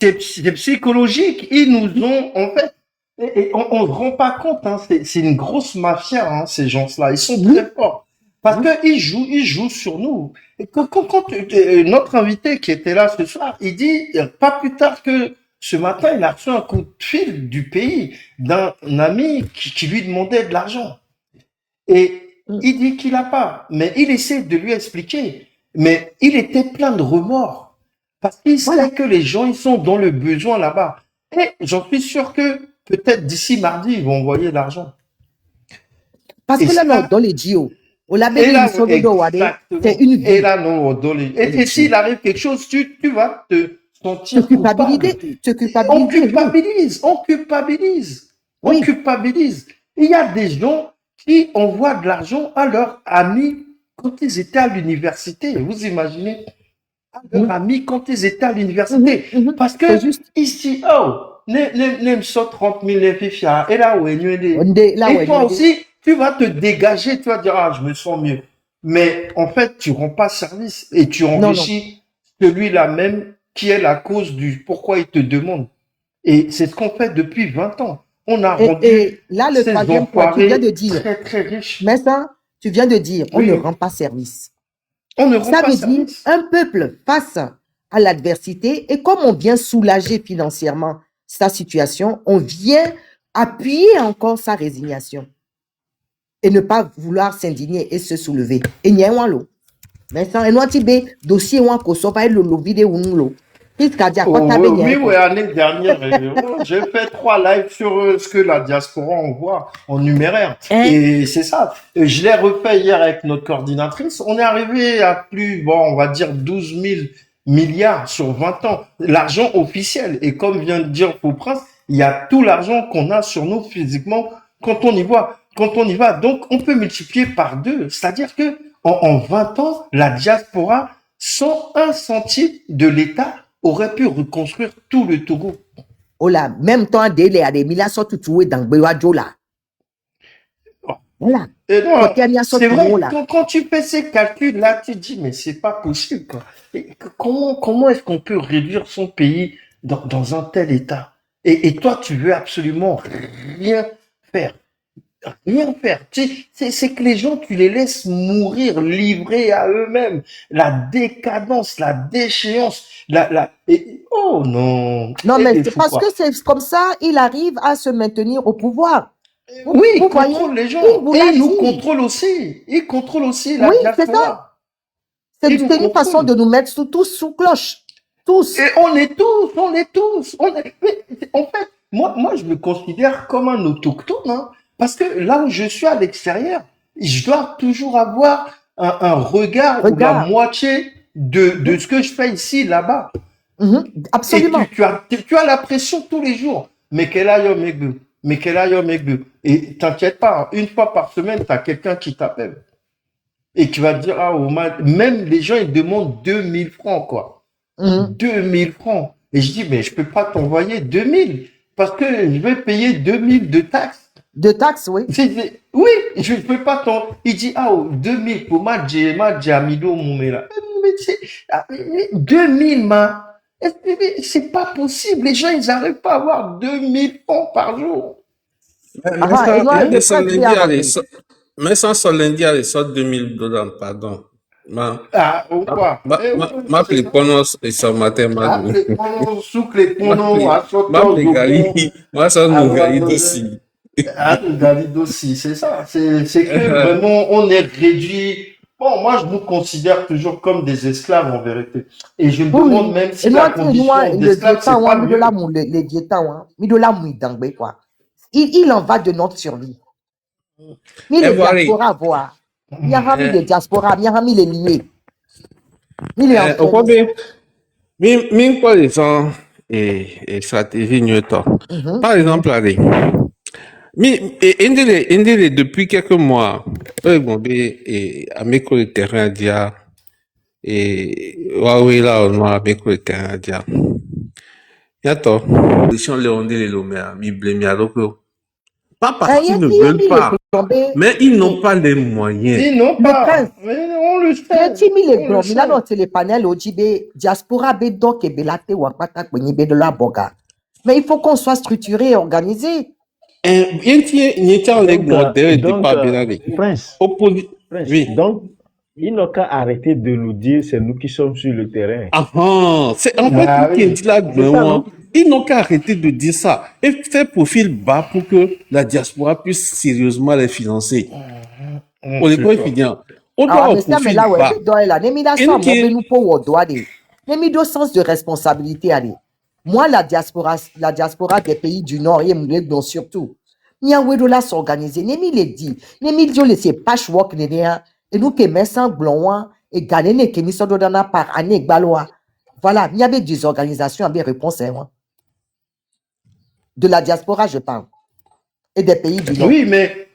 c'est psychologique. Ils nous ont, en fait, et on se rend pas compte, hein, c'est une grosse mafia, hein, ces gens-là. Ils sont Oui, très forts. Parce oui, que ils jouent sur nous. Et notre invité qui était là ce soir, il dit, pas plus tard que ce matin, il a reçu un coup de fil du pays d'un ami qui lui demandait de l'argent. Et mm, il dit qu'il n'a pas. Mais il essaie de lui expliquer. Mais il était plein de remords. Parce qu'il voilà. sait que les gens, ils sont dans le besoin là-bas. Et j'en suis sûr que peut-être d'ici mardi, ils vont envoyer l'argent. Parce Et que là, non, ça, dans les JO, on l'a et béni, là, mission de Wade, c'est exactement. une Et vie, là, non, dans les- dans les et s'il JO. arrive quelque chose, tu vas te Se sentir coupable. culpabiliser, se On culpabiliser, oui, culpabilise, on culpabilise, on oui, culpabilise. Il y a des gens qui envoient de l'argent à leurs amis quand ils étaient à l'université. Vous imaginez, à leurs mhm, amis quand ils étaient à mhm, l'université. mhm. Parce que C'est juste. ici, oh, ne me 30 000 les fifia, et là, ouais, Là, et ouais, toi aussi, tu vas te dégager, tu vas dire, ah, je me sens mieux. Mais en fait, tu rends pas service et tu non, non. enrichis celui-là même qui est la cause du pourquoi il te demande. Et c'est ce qu'on fait depuis 20 ans. On a rendu Et là, le ces troisième point, tu viens de enfoirés dire, très, très riches. mais ça, tu viens de dire, on ne Oui, rend pas service. on ne rend Ça pas veut dire service. un peuple face à l'adversité et comme on vient soulager financièrement sa situation, on vient appuyer encore sa résignation et ne pas vouloir s'indigner et se soulever. Et n'y a un lot. Mais ça, et nous, dossier ou un koso, pas le vidéo ou l'eau. Qu'est-ce qu'a dit à quoi t'as Oui, bien oui, quoi? l'année dernière, j'ai fait 3 lives sur ce que la diaspora envoie en numéraire. Hein? Et c'est ça. Je l'ai refait hier avec notre coordinatrice. On est arrivé à plus, bon, on va dire 12 000 milliards sur 20 ans. L'argent officiel. Et comme vient de dire Prince, il y a tout l'argent qu'on a sur nous physiquement quand on y voit. Quand on y va. Donc, on peut multiplier par deux. C'est-à-dire que en 20 ans, la diaspora, sans un centime de l'État, aurait pu reconstruire tout le Togo. Oh là, même temps, délai à des milliards sont tout dans Bewajo là. Voilà. Et non, Côté Amia sont c'est tout vrai, là. quand tu fais ces calculs-là, tu te dis, mais c'est pas possible, quoi. Comment est-ce qu'on peut réduire son pays dans un tel état? Et toi, tu veux absolument rien faire. Rien faire. C'est que les gens, tu les laisses mourir, livrés à eux-mêmes. La décadence, la déchéance, oh non. Non, mais Et c'est fou, parce que quoi. c'est comme ça, il arrive à se maintenir au pouvoir. Oui, il Vous voyez, contrôle les il gens. vous Et l'a il nous dit. contrôle aussi. Il contrôle aussi la Oui, c'est ça. diaspora. Il nous C'est une façon contrôle. de nous mettre tous sous cloche. Et Tous. on est tous. Mais en fait, moi, je me considère comme un autochtone, hein, parce que là où je suis à l'extérieur, je dois toujours avoir un regard ou la Regarde. moitié de ce que je fais ici, là-bas. Mhm, Et absolument. tu as la pression tous les jours. Mais quel aïe, mais quel aïe, et t'inquiète pas, une fois par semaine, tu as quelqu'un qui t'appelle. Et tu vas te dire, ah, même les gens, ils demandent 2 000 francs, quoi. Mhm. 2 000 francs. Et je dis, mais je peux pas t'envoyer 2 000 parce que je vais payer 2 000 de taxes. De taxes, oui. Oui, je ne peux pas t'en. Il dit, ah, 2 000 pour ma Jamido Moumela. Mais c'est, 2 000, c'est pas possible. Les gens, ils n'arrivent pas à avoir 2 000 francs par jour. Mais Ah, et ça, nous, mais le ça presse lundi, allez, bien. mais ça lundi, allez, ça 2000 $, pardon. Ma, Ah, ou quoi? ma C'est ça. pliponos et ça matin, Ah, madou. les ponos, souk les Ma ponos, pli, à ma sauteur de pligali, bon, moi ça à nous voir gagne de aussi. ah, David aussi, c'est ça. C'est que vraiment, on est réduit. Bon, moi, je nous considère toujours comme des esclaves en vérité. Et je me Oui, demande oui. même Et si nous, la et condition le vieux d'esclave, c'est temps, pas mis de mieux. l'amour, les vieux temps, mis de l'amour dans quoi. Il en va de notre survie. Mi Et le voilà, diaspora voir. Mi a mis le diaspora, mi a mis les liés. Mi les au quoi entraîner. bien, quoi les gens et stratégie mieux tôt. Mhm. Par exemple, allez, depuis quelques mois, bon, et à mes collègues terrain dia et Huawei là, on a mes collègues terrain dia. Yato, solution le onde le lomea, mi blemi aloko. Pas parce qu'ils Rien ne qui veulent mis les pas, plombés. mais ils n'ont pas les moyens. Ils n'ont Le pas. prince, Mais on le rien sait. qui mis les On le plombés. Là, sait. dans le panel, au Djibé, diaspora, bédo, kebelate, wakata, kwenye, de la boga. Mais il faut qu'on soit structuré et organisé. Il y a les modèles de Donc, pas bien. Prince, Oui. donc, ils n'ont qu'à arrêter de nous dire c'est nous qui sommes sur le terrain. C'est en Bah fait ce qui oui. dit là, C'est ça, non? ils n'ont qu'à arrêter de dire ça et faire profil bas pour que la diaspora puisse sérieusement les financer. On Au sait niveau pas. étudiant, on doit Ah, avoir mais ça, mais profil là, ouais, bas. bédo, là, n'est mis là, ça, mon bénou, pour ou doigt, n'est mis de sens de responsabilité, allez. Moi, la diaspora des pays du Nord, et Moulé, donc surtout, n'y a où là s'organiser, n'est mis les dit, n'est mis Dieu laisser patchwork, n'est rien, et nous qui met sans blond, et gagner, n'est qui mis ça dans par année, balois. Voilà, il y avait des organisations, avec réponse, hein, de la diaspora, je parle, et des pays du Nord. Oui, mais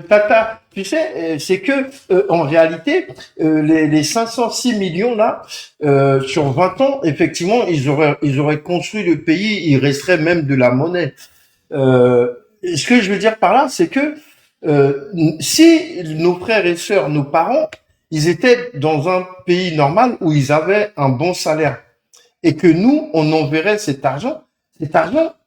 Tata, tu sais, c'est que en réalité, les 506 millions là, sur 20 ans, effectivement, ils auraient construit le pays, il resterait même de la monnaie. Ce que je veux dire par là, c'est que si nos frères et sœurs, nos parents, ils étaient dans un pays normal où ils avaient un bon salaire et que nous, on enverrait cet argent,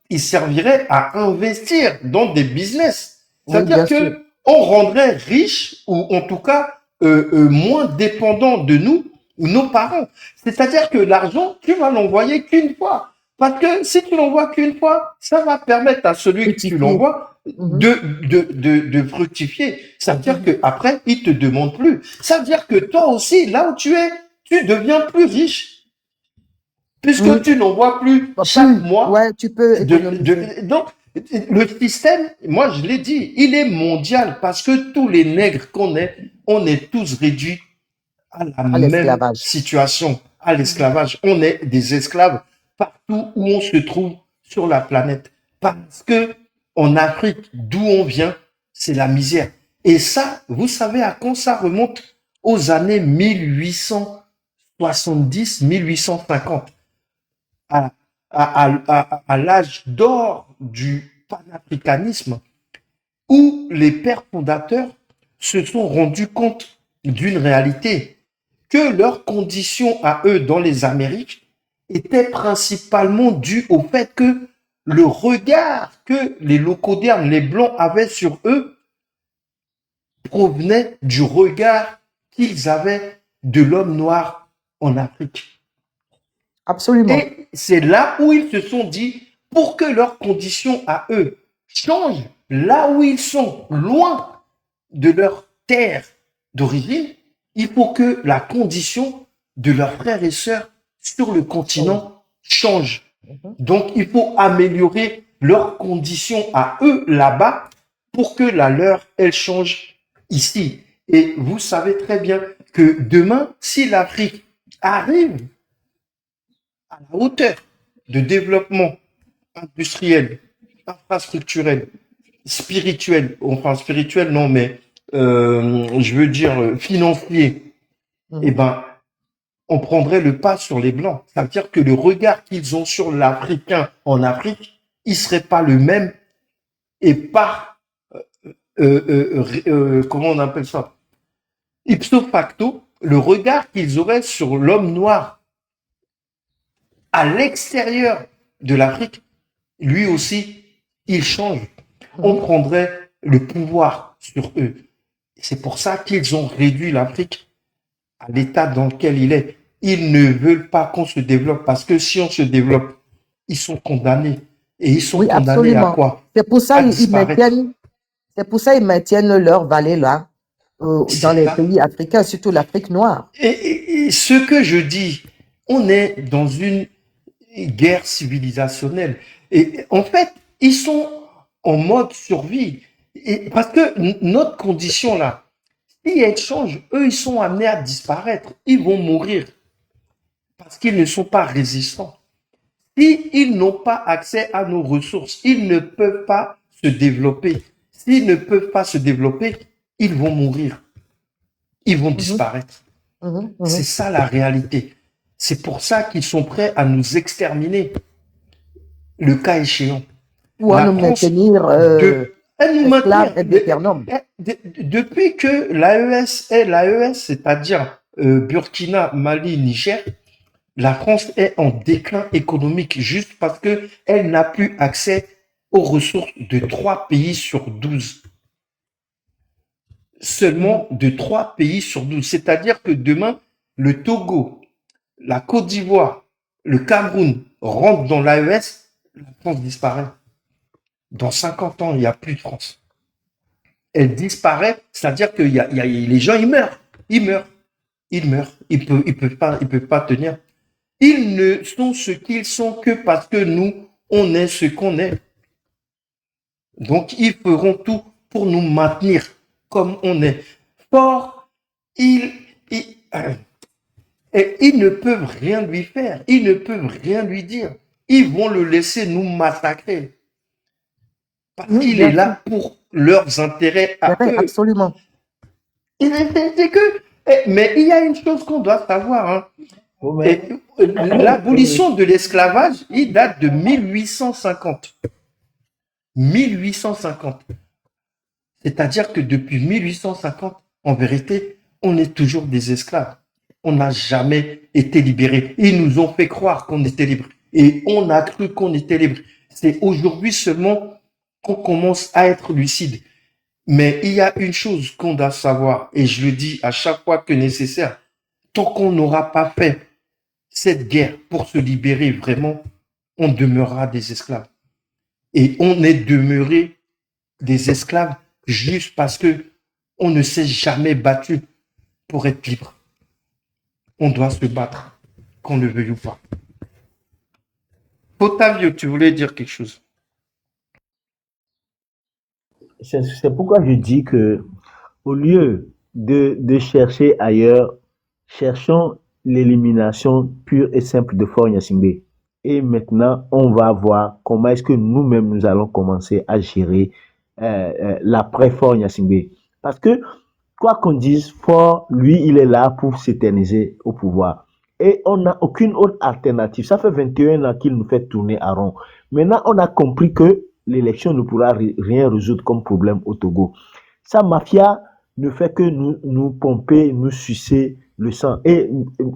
il servirait à investir dans des business. Oui, C'est-à-dire bien sûr. que on rendrait riches ou en tout cas moins dépendants de nous ou nos parents. C'est-à-dire que l'argent, tu vas l'envoyer qu'une fois. Parce que si tu l'envoies qu'une fois, ça va permettre à celui que tu Fructifier. l'envoies Mhm. de fructifier. Ça veut dire que après, il te demande plus. Ça veut dire que toi aussi, là où tu es, tu deviens plus riche. Puisque Oui. tu n'envoies plus chaque mois. Ouais, tu peux économiser. Donc, le système, moi je l'ai dit, il est mondial parce que tous les nègres qu'on est, on est tous réduits à la même l'esclavage. situation, à l'esclavage. On est des esclaves partout où on se trouve sur la planète. Parce que en Afrique, d'où on vient, c'est la misère. Et ça, vous savez à quand ça remonte? Aux années 1870, 1850. À l'âge d'or du panafricanisme, où les pères fondateurs se sont rendus compte d'une réalité, que leurs conditions à eux dans les Amériques étaient principalement dues au fait que le regard que les locaux-dermes, les Blancs avaient sur eux, provenait du regard qu'ils avaient de l'homme noir en Afrique. Absolument. Et c'est là où ils se sont dit, pour que leurs conditions à eux changent, là où ils sont, loin de leur terre d'origine, il faut que la condition de leurs frères et sœurs sur le continent change. Donc, il faut améliorer leurs conditions à eux là-bas pour que la leur, elle change ici. Et vous savez très bien que demain, si l'Afrique arrive à la hauteur de développement industriel, infrastructurel, spirituel, enfin spirituel non, mais je veux dire financier, eh ben, on prendrait le pas sur les Blancs. Ça veut dire que le regard qu'ils ont sur l'Africain en Afrique, il serait pas le même et pas, comment on appelle ça, ipso facto, le regard qu'ils auraient sur l'homme noir à l'extérieur de l'Afrique, lui aussi, il change. On prendrait le pouvoir sur eux. C'est pour ça qu'ils ont réduit l'Afrique à l'état dans lequel il est. Ils ne veulent pas qu'on se développe parce que si on se développe, ils sont condamnés. Et ils sont Oui, condamnés à absolument. quoi? C'est pour ça À ils disparaître. maintiennent leur vallée là, C'est dans les ça. pays africains, surtout l'Afrique noire. Et ce que je dis, on est dans une guerre civilisationnelle. Et en fait, ils sont en mode survie. Et parce que notre condition là, si elle change, eux, ils sont amenés à disparaître. Ils vont mourir parce qu'ils ne sont pas résistants. S'ils n'ont pas accès à nos ressources, ils ne peuvent pas se développer. S'ils ne peuvent pas se développer, ils vont mourir. Ils vont disparaître. C'est ça la réalité. C'est pour ça qu'ils sont prêts à nous exterminer, le cas échéant. Ou à La nous France maintenir de- Elle nous esclaves maintient. et Deutéronome. Depuis que l'AES est l'AES, c'est-à-dire Burkina, Mali, Niger, la France est en déclin économique juste parce que elle n'a plus accès aux ressources de 3 pays sur 12. Seulement de 3 pays sur 12. C'est-à-dire que demain, le Togo, la Côte d'Ivoire, le Cameroun rentrent dans l'AES, la France disparaît. Dans 50 ans, il n'y a plus de France. Elle disparaît, c'est-à-dire que les gens, ils meurent. Ils meurent. Ils meurent. Ils peuvent pas tenir. Ils ne sont ce qu'ils sont que parce que nous, on est ce qu'on est. Donc, ils feront tout pour nous maintenir comme on est. Or, ils ne peuvent rien lui faire. Ils ne peuvent rien lui dire. Ils vont le laisser nous massacrer. Parce qu'il est là pour leurs intérêts à eux. Absolument. C'est que, mais il y a une chose qu'on doit savoir. Hein. L'abolition de l'esclavage, il date de 1850. 1850. C'est-à-dire que depuis 1850, en vérité, on est toujours des esclaves. On n'a jamais été libérés. Ils nous ont fait croire qu'on était libres. Et on a cru qu'on était libres. C'est aujourd'hui seulement qu'on commence à être lucide. Mais il y a une chose qu'on doit savoir, et je le dis à chaque fois que nécessaire, tant qu'on n'aura pas fait cette guerre pour se libérer vraiment, on demeurera des esclaves. Et on est demeuré des esclaves juste parce que on ne s'est jamais battu pour être libre. On doit se battre, qu'on le veuille ou pas. Otavio, tu voulais dire quelque chose? C'est pourquoi je dis que, au lieu de chercher ailleurs, cherchons l'élimination pure et simple de Fort Gnassingbé. Et maintenant, on va voir comment est-ce que nous-mêmes nous allons commencer à gérer l'après Fort Gnassingbé. Parce que, quoi qu'on dise, Fort, lui, il est là pour s'éterniser au pouvoir. Et on n'a aucune autre alternative. Ça fait 21 ans qu'il nous fait tourner à rond. Maintenant, on a compris que l'élection ne pourra rien résoudre comme problème au Togo. Sa mafia ne fait que nous pomper, nous sucer le sang et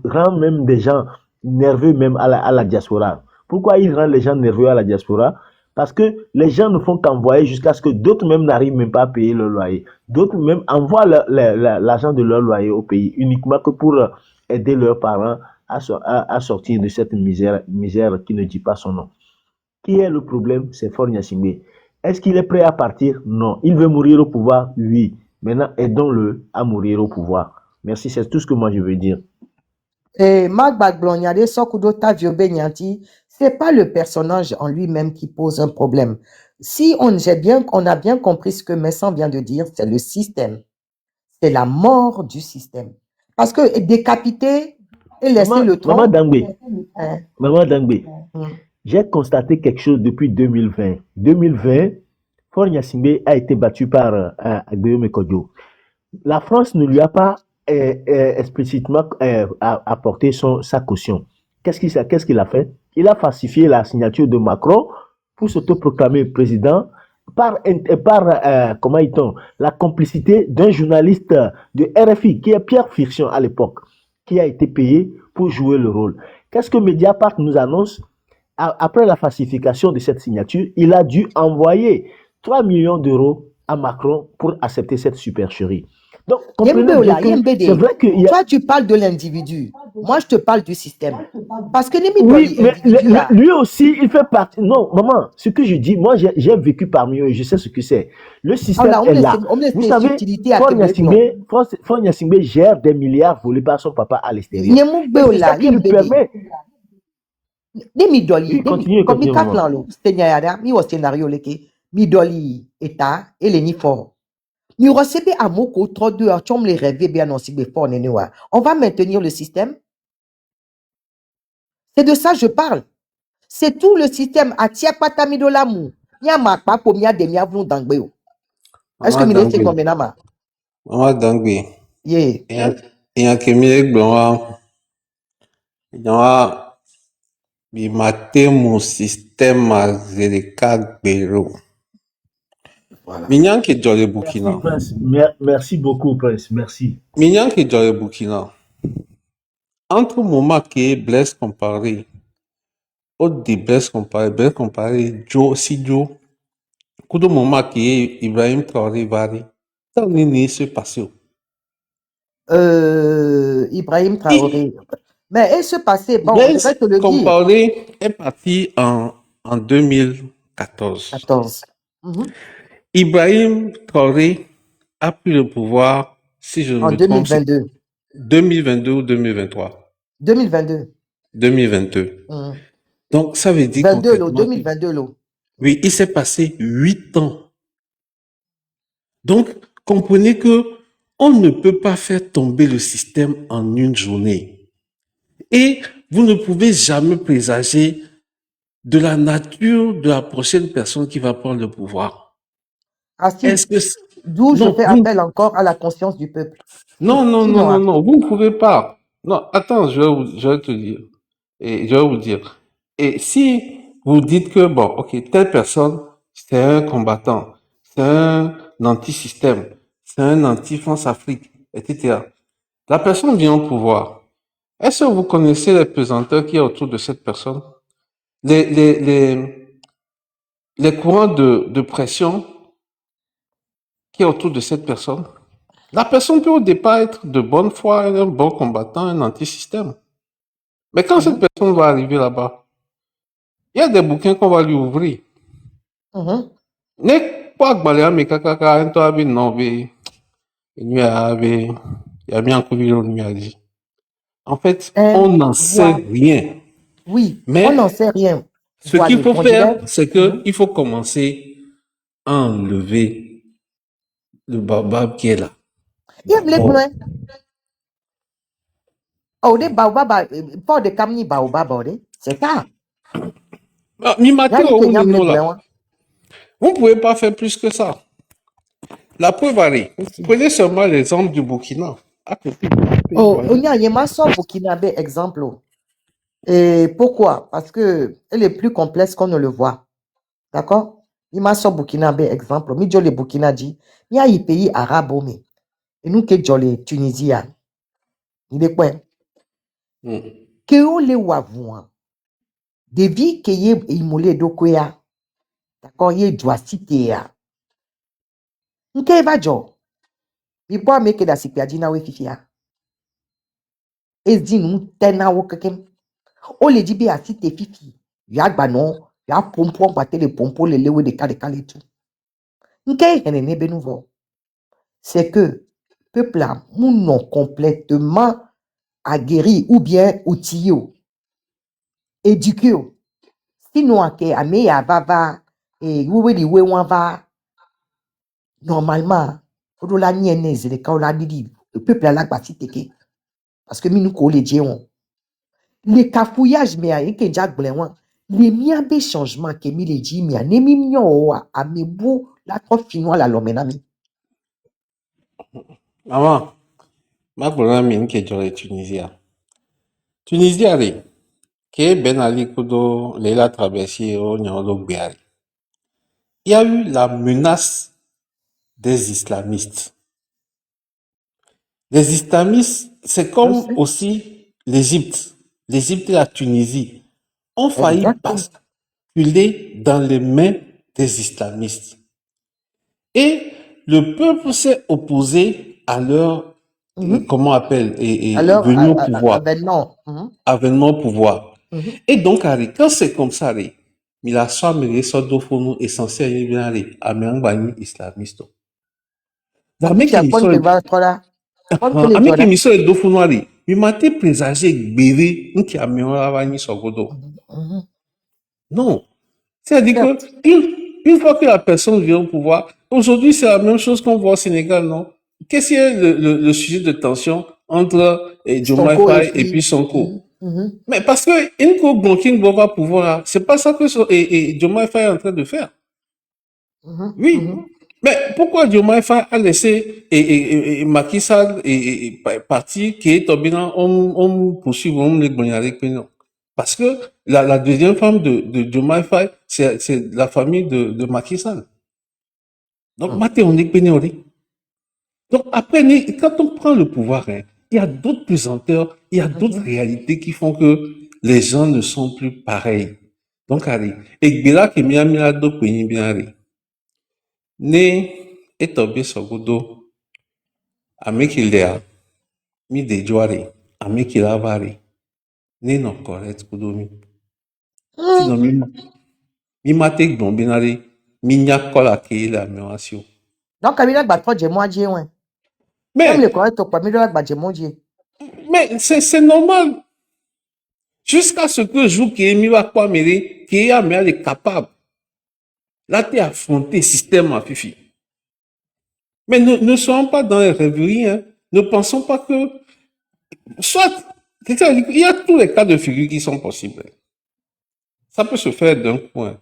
rend même des gens nerveux même à la diaspora. Pourquoi il rend les gens nerveux à la diaspora? Parce que les gens ne font qu'envoyer jusqu'à ce que d'autres même n'arrivent même pas à payer leur loyer. D'autres même envoient l'argent de leur loyer au pays uniquement que pour aider leurs parents à sortir de cette misère qui ne dit pas son nom. Qui est le problème? C'est Fort Gnassingbé. Est-ce qu'il est prêt à partir? Non. Il veut mourir au pouvoir? Oui. Maintenant, aidons-le à mourir au pouvoir. Merci, c'est tout ce que moi je veux dire. Et Marc Bagblonyade, Sokudo Tavio Benyanti, c'est pas le personnage en lui-même qui pose un problème. Si on a bien compris ce que Messan vient de dire, c'est le système. C'est la mort du système. Parce que décapiter et laisser le tronc. Maman Dangbe, j'ai constaté quelque chose depuis 2020. 2020, Fort Gnassingbé a été battu par Guillaume Kodjo. La France ne lui a pas explicitement apporté sa caution. Qu'est-ce qu'il a fait? Il a falsifié la signature de Macron pour s'autoproclamer président par la complicité d'un journaliste de RFI, qui est Pierre Fiction à l'époque, qui a été payé pour jouer le rôle. Qu'est-ce que Mediapart nous annonce? Après la falsification de cette signature, il a dû envoyer 3 millions d'euros à Macron pour accepter cette supercherie. Donc, c'est vrai que toi, tu parles de l'individu. Moi, je te parle du système. Parce que oui, mais lui aussi, il fait partie. Non, maman, ce que je dis, moi, j'ai vécu parmi eux et je sais ce que c'est. Le système est là. Vous savez, Fort Gnassingbé gère des milliards volés par son papa à l'extérieur. C'est ça qui lui permet. Continue. Scénario midoli eta eleni fort. On va maintenir le système. C'est de ça que je parle. C'est tout le système. Est-ce que Maman Dangbe. Il y a qui mon système à Zéléka Gbero. Voilà. Mignan qui est dans le Merci, Burkina. Prince. Merci beaucoup, Prince. Merci. Mignan qui est dans le Burkina. Entre moment qui est Blaise comparé, autre des Blaise comparé, Joe, si Joe, coup de moment qui est Ibrahim Traoré Vari, ça n'est se passer. Ibrahim Et Traoré. Mais et ce passé, bon, je vais Blaise te le dire. comparé est parti en 2014. 14. Mhm. Ibrahim Traoré a pris le pouvoir, si je ne En me trompe, c'est 2022. 2022 ou 2023. 2022. 2022. Mhm. Donc, ça veut dire 22 l'eau, concrètement que, 2022 l'eau. oui, il s'est passé 8 ans. Donc, comprenez que on ne peut pas faire tomber le système en une journée. Et vous ne pouvez jamais présager de la nature de la prochaine personne qui va prendre le pouvoir. Ah si, Est-ce que d'où je non, fais appel encore à la conscience du peuple. Sinon, non, vous ne pouvez pas. Non, attends, je vais te dire. Et je vais vous dire. Et si vous dites que, bon, ok, telle personne, c'est un combattant, c'est un anti-système, c'est un anti-France-Afrique, etc. La personne vient au pouvoir. Est-ce que vous connaissez les pesanteurs qui y a autour de cette personne? Les, les, les, les courants de pression qui est autour de cette personne? La personne peut au départ être de bonne foi, un bon combattant, un anti-système. Mais quand cette mhm, personne va arriver là-bas, il y a des bouquins qu'on va lui ouvrir. mhm. Ne pas gbalea me kakaka ento abi nobe nuit abi il y a bien nuit a dit. En fait, on n'en sait Voilà. rien. Oui, on n'en Mais sait rien. ce qu'il Voilà, faut on dirait. faire, c'est que Mhm. il faut commencer à enlever le baobab qui est là. Il y a les Bon. plein. Oh, des baobab, pas de camni baobab, oh, c'est ça. Ah, mi Il y a maté une au Kenya non là. plein. Vous ne pouvez pas faire plus que ça. La preuve arrive. Prenez seulement l'exemple du Burkina. À côté du pays Oh, voisin. on y a un maçon burkinabé exemple. Oh. Et pourquoi? Parce que elle est plus complexe qu'on ne le voit. D'accord? Il m'a sorti burkinabé exemple. Mi le Burkina dit, il y a un pays arabe, oh, mais et nous qui le Tunisie, ah, il est quoi? Hmm. Que on les voit voir. Des vies qui y immolé d'okoya. D'accord? Il doit citer. Nke va jo. Il peut mettre la sipiadina we fifia. Et dit nous tena wo kekem. O le dit bien citer fifi. Ya non. Ya pompon batte les pompons les lewe de kale tout. Nke henene be nouveau. C'est que peuple là, nous non complètement aguerri ou bien outillé, éduqué. Sinon, ake ame ya vava et oui di we wan va normalement odo la niene zele ka ola didi le peuple là la gbati teke parce que minu ko le dieon les cafouillages mais ayen ke jack blenwan les miens be changement ke mi le di mi ane mi mio wa amebu la trop finoi la lomenami Maman, ma grande mine qui est dans la Tunisie. Tunisie, allez. Qui est Ben Ali Kudo, Leila Trabessi, Nyolo Gbeari. Il y a eu la menace des islamistes. Les islamistes, c'est je comme sais aussi l'Égypte. L'Égypte et la Tunisie ont failli exactement basculer dans les mains des islamistes. Et le peuple s'est opposé à leur, comment on appelle, alors venue au pouvoir, avènement avènement au pouvoir. Mhm. Et donc, quand c'est comme ça, il a mais ça doit essentiel, bien aller, à islamiste. La mi mec, tia kon ke va trola kon ke le avec jola émission de Dofunwari, il m'a été présagé bébé, qui a mis la vanille sur Godo. Mhm. Non. C'est-à-dire que, Certes. une fois que la personne vient au pouvoir, aujourd'hui, c'est la même chose qu'on voit au Sénégal, non? Qu'est-ce qui est le sujet de tension entre Son co et Diomaye et puis puis Sonko? Mais parce que, une fois Bonking va pouvoir, là, c'est pas ça que Diomaye Faye est en train de faire. Oui. Mais pourquoi Diomaye Faye a laissé Macky Sall parti qui est Tobina, on poursuit, on les Bonyari non. Parce que la deuxième femme de Diomaye Faye, c'est la famille de Macky Sall. Donc, Hum. maté, on est pénéoré. Donc, après, quand on prend le pouvoir, hein, il y a d'autres pesanteurs, il y a d'autres Mhm. réalités qui font que les gens ne sont plus pareils. Donc, allez. Et Gbera qui m'a mis à dos pays bien, allez. Né, et tombé sur godo, à Mekilea, mi de joare, à Mekilavare, né non correct, godo mi. Hum. Sinon, mi mate gbon binare, mi nyakola ke la mewasio. Donc, Camilla Batro, moi, j'ai ouais. Même Mais, le correct, pas mis dans la mon Dieu. mais, c'est normal. Jusqu'à ce que jour qui est mis à quoi mêler, qui est capable. Là, tu affronté le système à Fifi. Mais ne soyons pas dans les rêveries, hein. Ne pensons pas que, soit, il y a tous les cas de figure qui sont possibles. Ça peut se faire d'un coup, hein.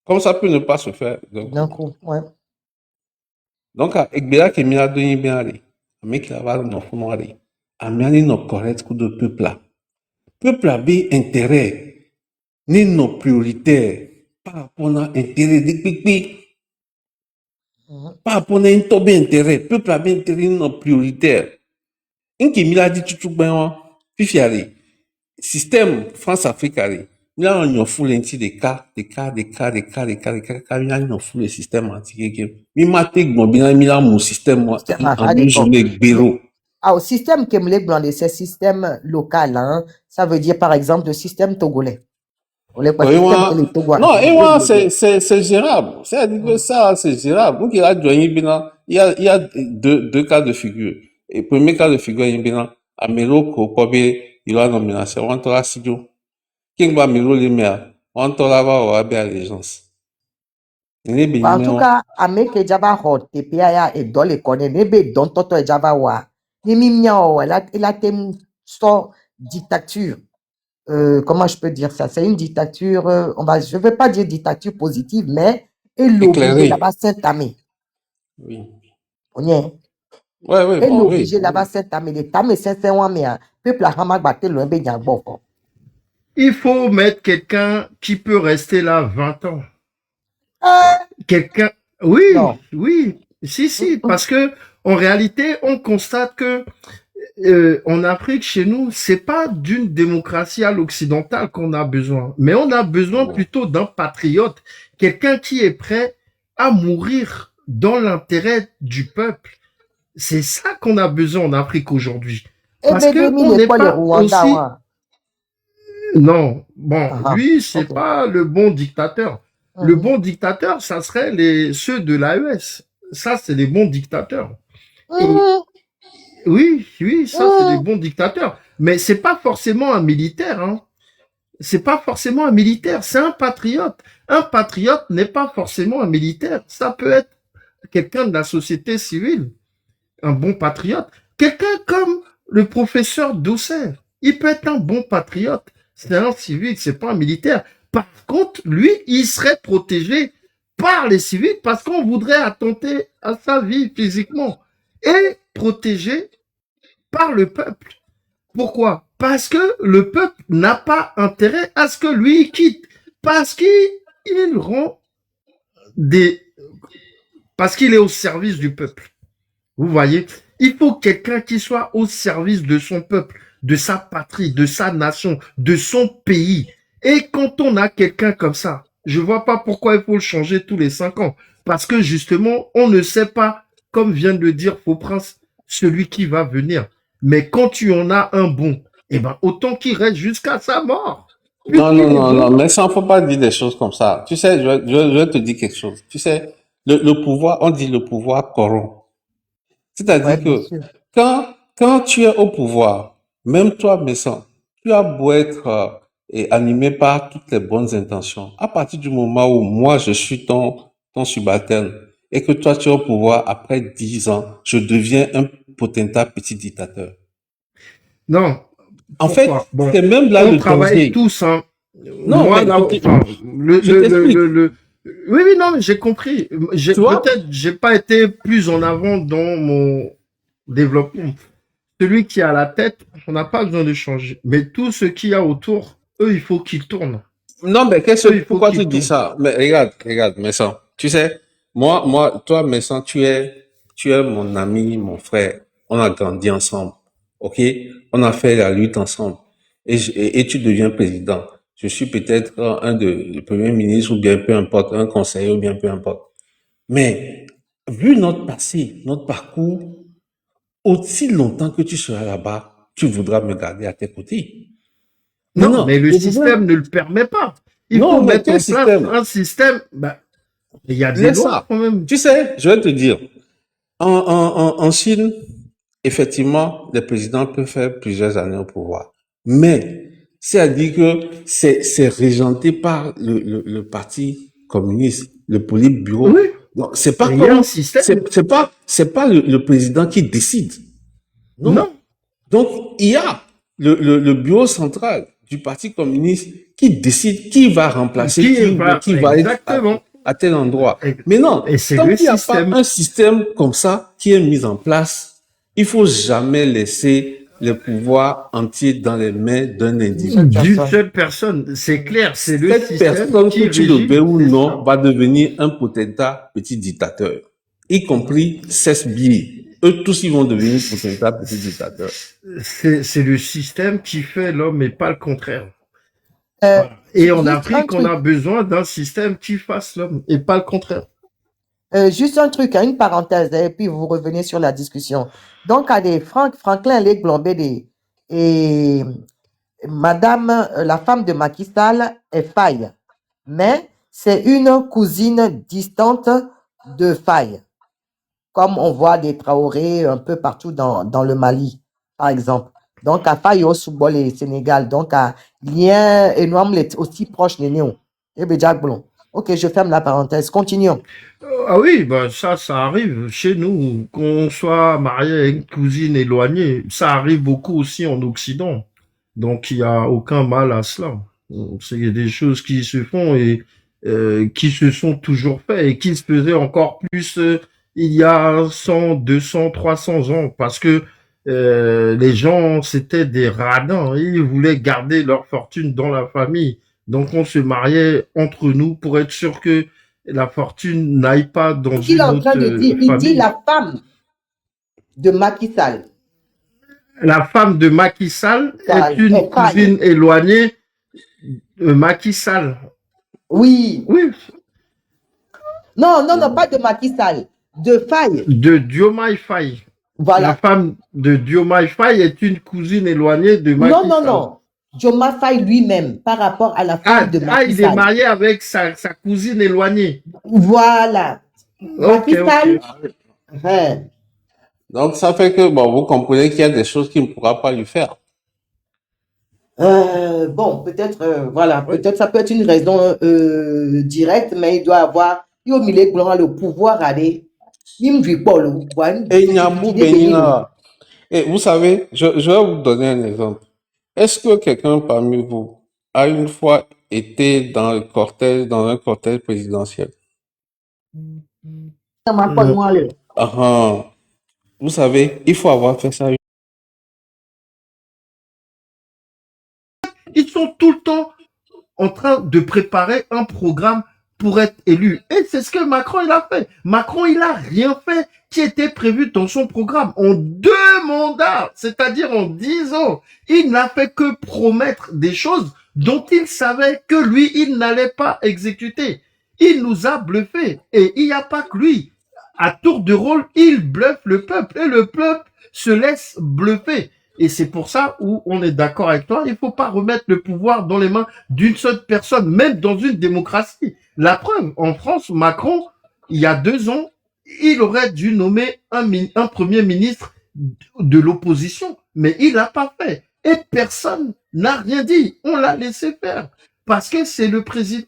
Comme ça peut ne pas se faire d'un D'un coup. coup, ouais. Donc, Egbera qui est mis à donner bien aller. Mais qui va dans fond aller. Amiani no correct coup de peuple là. Peuple a bien intérêt. Ni nos prioritaires. Par rapport à intérêt de pipi. Mhm. Par rapport à un taux intérêt. Peuple a bien intérêt nos prioritaires. Un qui m'a dit tout ben, fifi aller. Système France-Afrique aller. Là, on y a full enti des cas, il y a full le système anti mi mate gbon bi na mi la mon système moi, en une D'accord. journée gbero. Ah, au système que me blanc, c'est système local, hein. Ça veut dire, par exemple, le système togolais. Ou le Bon, système que les Togo non, et appliquent. moi, c'est gérable. C'est-à-dire que ça, c'est gérable. Donc, il a joigné bien, il y a deux cas de figure. Et premier cas de figure, il y a bien, Amelo, Kobe, il a nomination, on t'aura studio. King va Melo, les maires, on t'aura va à allégeance. Il est En bien, tout cas, ame ke java hot TPA ya et dans les connaît nebe don toto et java wa. Ni mimia o la tem so dictature. Comment je peux dire ça? C'est une dictature, je vais pas dire dictature positive, mais elle l'oblige éclairé. là-bas Saint-Amé. Oui. On y est. Ouais, ouais, Elle bon, oui. l'oblige là-bas Saint-Amé. Les tamé Saint-Saint mais peuple a hama batte le mbe nyangbo. Il faut mettre quelqu'un qui peut rester là 20 ans. Quelqu'un, oui, Non. oui, si, parce que en réalité, on constate que en Afrique, chez nous, c'est pas d'une démocratie à l'occidentale qu'on a besoin, mais on a besoin plutôt d'un patriote, quelqu'un qui est prêt à mourir dans l'intérêt du peuple. C'est ça qu'on a besoin en Afrique aujourd'hui, parce Ebe que 2000 on n'est école pas Rwanda aussi, wa. non, bon, Ah, lui, c'est ok. pas le bon dictateur. Le Mhm. bon dictateur, ça serait ceux de l'AES. Ça, c'est les bons dictateurs. Et Mhm. oui, ça, c'est des Mhm. bons dictateurs. Mais c'est pas forcément un militaire, hein. C'est pas forcément un militaire, c'est un patriote. Un patriote n'est pas forcément un militaire. Ça peut être quelqu'un de la société civile, un bon patriote. Quelqu'un comme le professeur Doucet, il peut être un bon patriote. C'est un civil, c'est pas un militaire. Par contre, lui, il serait protégé par les civils parce qu'on voudrait attenter à sa vie physiquement et protégé par le peuple. Pourquoi? Parce que le peuple n'a pas intérêt à ce que lui quitte. Parce qu'il rend des, parce qu'il est au service du peuple. Vous voyez? Il faut quelqu'un qui soit au service de son peuple, de sa patrie, de sa nation, de son pays. Et quand on a quelqu'un comme ça, je vois pas pourquoi il faut le changer tous les 5 ans. Parce que justement, on ne sait pas, comme vient de le dire Faux Prince, celui qui va venir. Mais quand tu en as un bon, eh ben, autant qu'il reste jusqu'à sa mort. Non, Puisqu'il non, est non, non, bon. mais ça, faut pas dire des choses comme ça. Tu sais, je vais te dire quelque chose. Tu sais, le pouvoir, on dit le pouvoir corrompt. Ouais, C'est-à-dire bien que sûr. quand tu es au pouvoir, même toi, Messan, tu as beau être et animé par toutes les bonnes intentions. À partir du moment où moi, je suis ton subalterne et que toi, tu es au pouvoir après 10 ans, je deviens un potentat petit dictateur. Non. En fait, Pourquoi? Bon, c'est même là on le travaille danger. tous, hein. Non, Moi, mais là, enfin, je t'explique. oui, oui, non, mais j'ai compris. Tu vois? Peut-être, j'ai pas été plus en avant dans mon développement. Celui qui a la tête, on n'a pas besoin de changer. Mais tout ce qu'il y a autour, eux, il faut qu'ils tournent. Non, mais Eux, il faut pourquoi tu qu'ils dis tournent. ça? Mais regarde, mais ça, tu sais, toi, Messan, tu es mon ami, mon frère. On a grandi ensemble. OK? On a fait la lutte ensemble. Et tu deviens président. Je suis peut-être un de premier ministre ou bien peu importe, un conseiller ou bien peu importe. Mais, vu notre passé, notre parcours, aussi longtemps que tu seras là-bas, tu voudras me garder à tes côtés. Non, Maintenant, mais le le problème, système ne le permet pas. Il non, faut mais mettre quel en place système? un système. Bah, il y a des Laisse lois ça. quand même. Tu sais, je vais te dire, en Chine, effectivement, les présidents peuvent faire plusieurs années au pouvoir. Mais, c'est-à-dire que c'est régenté par le parti communiste, le Oui, Politburo. Donc, c'est pas mais il y a un comme, système. c'est pas le président qui décide. Non. Non. Donc, il y a le bureau central du Parti communiste qui décide qui va remplacer Qui qui ou bien va. qui va être Exactement. à tel endroit. Et, Mais non, et c'est tant le qu'il n'y a pas système. un système comme ça qui est mis en place, il faut jamais laisser le pouvoir entier dans les mains d'un individu. D'une Personne. seule personne. C'est clair. C'est le Cette système personne, qui que tu le régit. veuilles ou C'est non, ça. va devenir un potentat petit dictateur, y compris 16 billets. Eux tous, ils vont devenir potentats petits dictateurs. C'est le système qui fait l'homme et pas le contraire. Euh, Voilà. Et en juste un Afrique, on truc, a besoin d'un système qui fasse l'homme et pas le contraire. juste un truc, hein, une parenthèse, et puis vous revenez sur la discussion. Donc, allez, Franklin Lake Blombé et Madame, la femme de Macky Sall est Faye, mais c'est une cousine distante de Faye, comme on voit des Traoré un peu partout dans le Mali, par exemple. Donc, à Faye au Soubol et Sénégal, donc à lien énorme aussi proche de nous. Et bien, Jack Blon. Ok, je ferme la parenthèse. Continuons. Ah oui, bah ça arrive chez nous, qu'on soit marié avec une cousine éloignée. Ça arrive beaucoup aussi en Occident. Donc, il n'y a aucun mal à cela. C'est des choses qui se font et qui se sont toujours faites et qui se faisaient encore plus il y a 100, 200, 300 ans parce que les gens, c'était des radins. Ils voulaient garder leur fortune dans la famille. Donc, on se mariait entre nous pour être sûr que la fortune n'aille pas dans Qu'est-ce qu'il est une en train autre de dire? Il dit famille. la femme de Macky Sall. La femme de Macky Sall est Sall une est Faye. cousine éloignée de Macky Sall. Oui. Oui, Non, pas de Macky Sall. De Faye. de Diomaye Faye. La Voilà. femme de Diomaye Faye est une cousine éloignée de Macky Sall. Non. Diomaye Faye lui-même, par rapport à la femme de Macky il est Sall. marié avec sa cousine éloignée. Voilà. Ok, Macky Sall. ok. Hein. Donc, ça fait que, bon, vous comprenez qu'il y a des choses qu'il ne pourra pas lui faire. Bon, peut-être, voilà, Oui. peut-être ça peut être une raison directe, mais il doit avoir, il au milieu de le pouvoir aller. Il me dit pas le pouvoir. Et Nyambou Benina. Et vous savez, je vais vous donner un exemple. Est-ce que quelqu'un parmi vous a une fois été dans un cortège présidentiel? Ça m'a pas Non. moi, là. Ah, ah. Vous savez, il faut avoir fait ça. Ils sont tout le temps en train de préparer un programme pour être élu. Et c'est ce que Macron, il a fait. Macron, il a rien fait qui était prévu dans son programme. En 2 mandats, c'est-à-dire en 10 ans, il n'a fait que promettre des choses dont il savait que lui, il n'allait pas exécuter. Il nous a bluffés. Et il n'y a pas que lui. À tour de rôle, il bluffe le peuple. Et le peuple se laisse bluffer. Et c'est pour ça où on est d'accord avec toi. Il faut pas remettre le pouvoir dans les mains d'une seule personne, même dans une démocratie. La preuve, en France, Macron, il y a 2 ans, il aurait dû nommer un premier ministre de l'opposition, mais il l'a pas fait. Et personne n'a rien dit. On l'a laissé faire. Parce que c'est le président.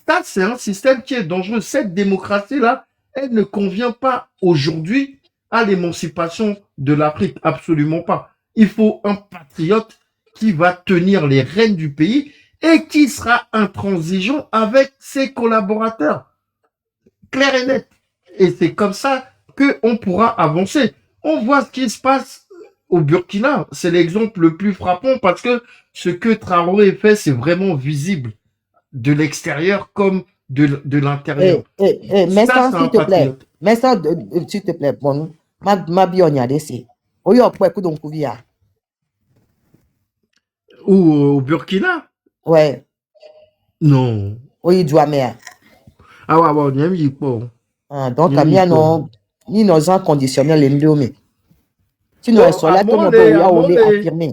Ça, c'est un système qui est dangereux. Cette démocratie-là, elle ne convient pas aujourd'hui à l'émancipation de l'Afrique. Absolument pas. Il faut un patriote qui va tenir les rênes du pays et qui sera intransigeant avec ses collaborateurs. Clair et net. Et c'est comme ça qu'on pourra avancer. On voit ce qui se passe au Burkina. C'est l'exemple le plus frappant parce que ce que Traoré fait, c'est vraiment visible de l'extérieur comme de l'intérieur. Mais Ça, ça, c'est un s'il te plaît. patriote. Mais ça, s'il te plaît. Bon, ma bio, on y a laissé. Oui, on peut écouter donc, via. Ou au Burkina? Ouais. Non. Oui, du mais. Ah ouais, ouais, n'y a mis pas. Donc, N'y a mis amia, pas. non, ni nos gens conditionnels, les mais. Sinon, elles Oh, sont là, tout le monde peut affirmer.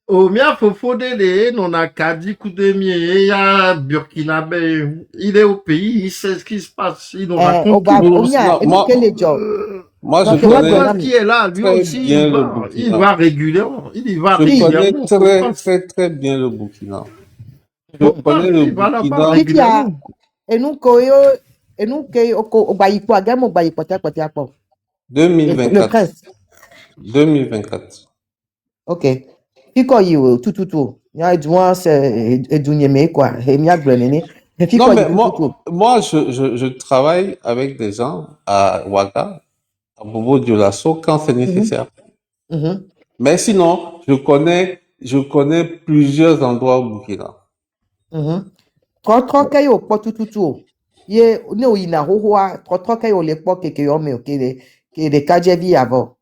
O mia Fofodele, non a Kadi Koudemie, il y a Burkinabé. Il est au pays, il sait ce qui se passe, il nous raconte tout. On y a, Non, et nous, quel est job? moi, je Donc, Le connais prince qui est là, lui très aussi, bien le Burkina. il y va Je connais régulièrement, ce très, prince. très, très bien le Burkina. Je Le connais prince, le il va là-bas Burkina. Qui a, régulièrement. et nous, et nous, au Baïpo, à Gamo, Baïpo, le 2024. prince. 2024. Ok. Puis quoi, tout. Il y a du moins, c'est, et du nyeme, quoi. Et il y a grenene. Et puis Non, quoi, mais tout. moi je travaille avec des gens à Ouaga, à Bobo Dioulasso quand c'est Mhm, nécessaire. mhm, Mais sinon, je connais plusieurs endroits au Burkina. mhm. Trop, qu'il y a au pot, tout. Ye, ne o ina hohoa, trop, qu'il y a au lepo, que yo me, que les kajevi avant.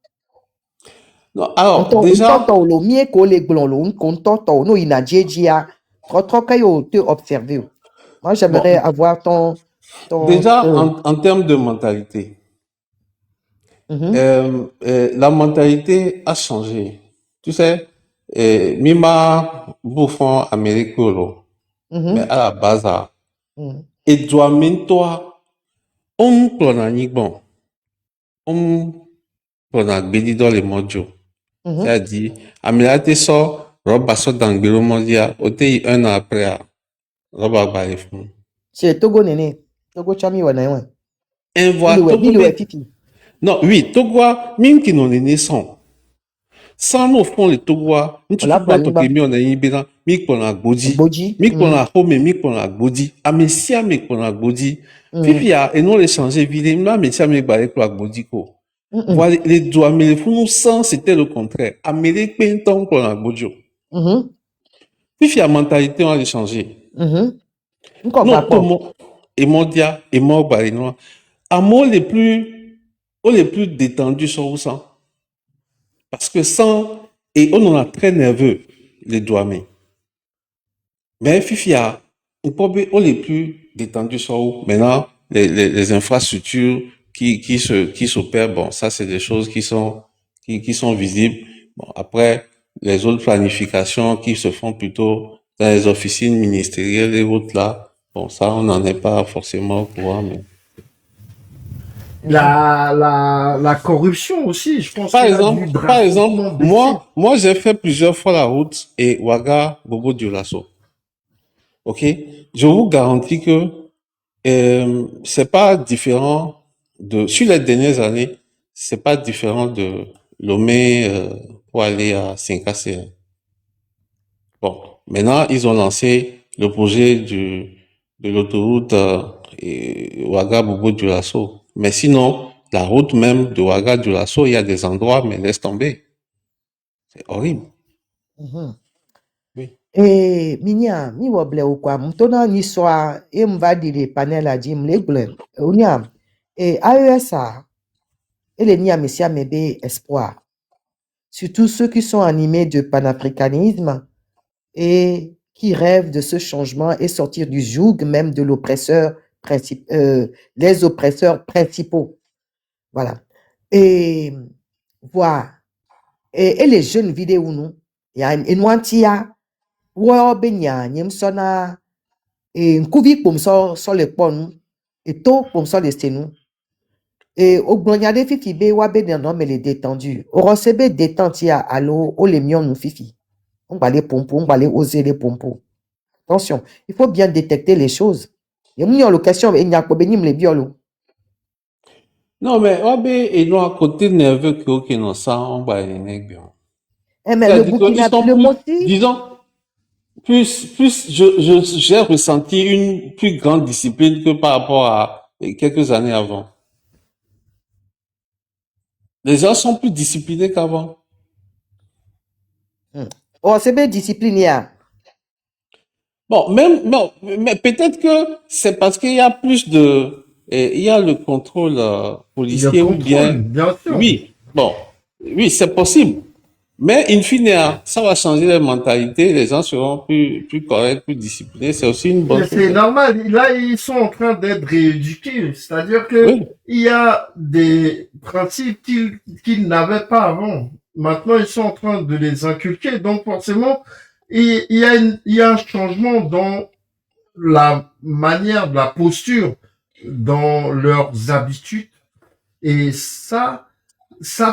Non, alors, On déjà, t'entend, le mien, qu'on les glon, on t'entend, nous, ina djejia. Trop, qu'il y a te observer. Moi, j'aimerais bon, avoir ton, déjà en termes de mentalité, mhm, la mentalité a changé. Tu sais, Mima Bouffon Amérique, mais mhm, à la base, mhm, et toi, toi, on plonani bon, on plonani dans les mojo. mhm. C'est-à-dire, Amélie sort, roba sort dans le bureau mondial, ôté 1 an après, roba balé fond. C'est Togo, néné. Togo, chami, ouais, ouais. Un voit Bili, ouais, Togolais. fifi. Non, oui, Togois, même qui n'en est naissant. Sans nous font les Togois, nous On l'a tu pour pas aller to bas. kemi on a yibena, mi pour la gbodi. Boji. Mi pour la home, mi pour la gbodi. Amesia mi pour la gbodi. Fifia, et non les changer vide, moi, amesia mi balé pour la gbodi ko. Voilà, les doigts, mais les fous, sans, c'était le contraire. Amélie, penton pour la gbodi. Fifia, mentalité, on a changé. Encore Non, tout le rapport. monde est mondial, est mort, balinois. À moi, les plus détendus sont où ça? Parce que sans, et on en a très nerveux, les douaniers. Mais Fifia, on les plus détendus sont où? Maintenant, les infrastructures qui s'opèrent, bon, ça, c'est des choses qui sont visibles. Bon, après, les autres planifications qui se font plutôt dans les officines ministérielles et autres là, bon, ça, on n'en est pas forcément au courant, mais. La corruption aussi, je pense Par qu'elle a dû exemple, par drastiquement exemple, baisser. moi, j'ai fait plusieurs fois la route et Ouaga, Bobo Dioulasso. OK? Je vous garantis que c'est pas différent sur les dernières années, c'est pas différent de Lomé pour aller à Saint-Cassé. Bon, maintenant, ils ont lancé le projet de l'autoroute Ouaga-Bobo-Dioulasso. Mais sinon, la route même de Ouaga-Dioulasso, il y a des endroits, mais laisse tomber. C'est horrible. Oui. Minya, mi woble ou quoi, m'tona ni soa, et m'va dire panel à Jim Leglen. Ounia, AESA, et les nia messia mebe espoir. Surtout ceux qui sont animés de panafricanisme et qui rêvent de ce changement et sortir du joug même de l'oppresseur les oppresseurs principaux. Voilà. Et voilà. Et les jeunes vidéos, nous, il y a une wantia, ou benya, nyem sona, et nkuvi pour so le pon, et to pour so le stenou. Et au glonyade fifi be wa be non mais les détendus. Au recebe détentia allo, o les mions nous fifi. On va les pompons, on va les oser les pompons. Attention, il faut bien détecter les choses. Et nous, on question, il n'y a pas béni les biolo. Non, mais Obe est non à côté nerveux que non ça, on va les nègres. Eh, mais le C'est-à-dire qu'ils Burkina, sont le plus, Moti, disons, j'ai ressenti une plus grande discipline que par rapport à quelques années avant. Les gens sont plus disciplinés qu'avant. oh, c'est bien discipliné. Bon, bon, mais peut-être que c'est parce qu'il y a plus il y a le contrôle Le policier ou contrôle, bien, bien sûr. oui, bon, oui, c'est possible. Mais in fine, hein, ça va changer les mentalités, les gens seront plus corrects, plus disciplinés, c'est aussi une bonne Et chose, c'est hein. normal. Là, ils sont en train d'être rééduqués. C'est-à-dire que Oui, il y a des principes qu'ils n'avaient pas avant. Maintenant, ils sont en train de les inculquer. Donc, forcément, il y a un changement dans la manière, de la posture, dans leurs habitudes. Et ça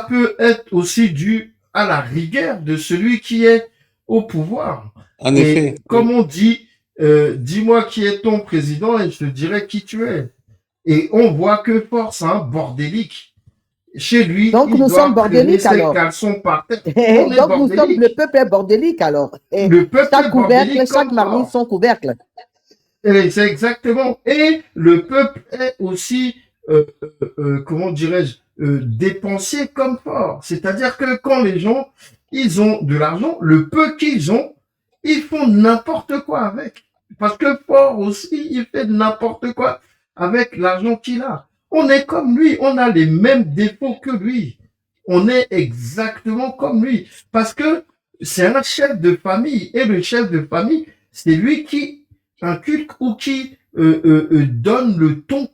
peut être aussi dû à la rigueur de celui qui est au pouvoir. en Et effet, comme oui. on dit, dis-moi qui est ton président et je te dirai qui tu es. Et on voit que force, hein, bordélique. Chez lui, Donc, il nous sommes doit traîner bordéliques ses alors. caleçons par terre. On est Donc, le bordélique. peuple est bordélique alors. Le peuple Chaque est couvercle, bordélique chaque comme marmite, fort. son couvercle. Et c'est exactement. Et le peuple est aussi, comment dirais-je, dépensier comme fort. C'est-à-dire que quand les gens, ils ont de l'argent, le peu qu'ils ont, ils font n'importe quoi avec. Parce que fort aussi, il fait n'importe quoi avec l'argent qu'il a. On est comme lui, on a les mêmes défauts que lui. On est exactement comme lui. Parce que c'est un chef de famille. Et le chef de famille, c'est lui qui inculque ou qui donne le ton